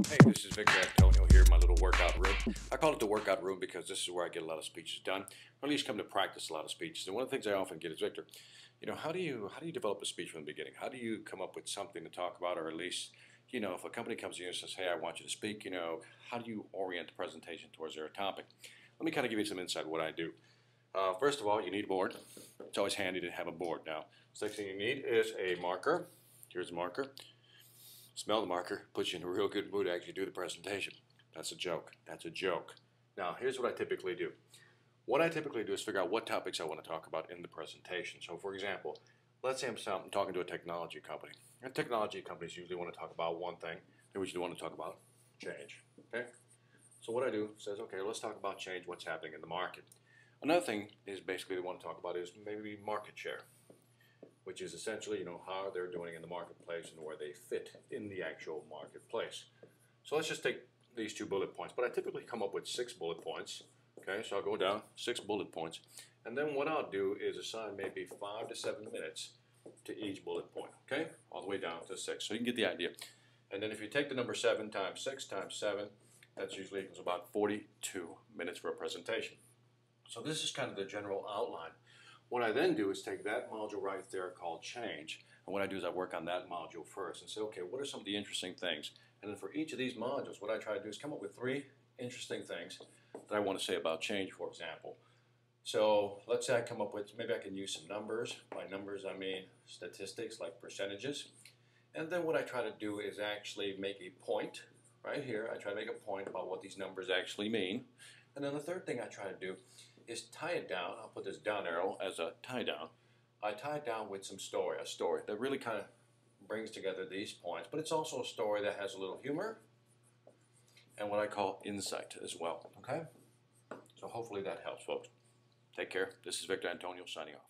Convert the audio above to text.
Hey, this is Victor Antonio here in my little workout room. I call it the workout room because this is where I get a lot of speeches done, or at least come to practice a lot of speeches. And one of the things I often get is, Victor, how do you develop a speech from the beginning? How do you come up with something to talk about, or at least, if a company comes to you and says, hey, I want you to speak, how do you orient the presentation towards their topic? Let me kind of give you some insight what I do. First of all, you need a board. It's always handy to have a board. Now, the next thing you need is a marker. Here's a marker. Smell the marker, puts you in a real good mood to actually do the presentation. That's a joke. That's a joke. Now, here's what I typically do. What I typically do is figure out what topics I want to talk about in the presentation. So, for example, let's say I'm talking to a technology company. And technology companies usually want to talk about one thing. They usually want to talk about change. Okay? So what I do is, okay, let's talk about change, what's happening in the market. Another thing is basically they want to talk about is maybe market share, which is essentially, how they're doing in the marketplace and where they fit in the actual marketplace. So let's just take these 2 bullet points, but I typically come up with 6 bullet points. Okay, so I'll go down 6 bullet points, and then what I'll do is assign maybe 5 to 7 minutes to each bullet point. Okay, all the way down to 6, so you can get the idea. And then if you take the number 7 times 6 times 7, that's usually equals about 42 minutes for a presentation. So this is kind of the general outline. What I then do is take that module right there called change, and what I do is I work on that module first and say, okay, what are some of the interesting things? And then for each of these modules, what I try to do is come up with 3 interesting things that I want to say about change, for example. So let's say I come up with, maybe I can use some numbers. By numbers, I mean statistics like percentages. And then what I try to do is actually make a point right here. I try to make a point about what these numbers actually mean. And then the third thing I try to do is tie it down. I'll put this down arrow as a tie down. I tie it down with a story that really kind of brings together these points, but it's also a story that has a little humor and what I call insight as well. Okay? So hopefully that helps, folks. Take care. This is Victor Antonio signing off.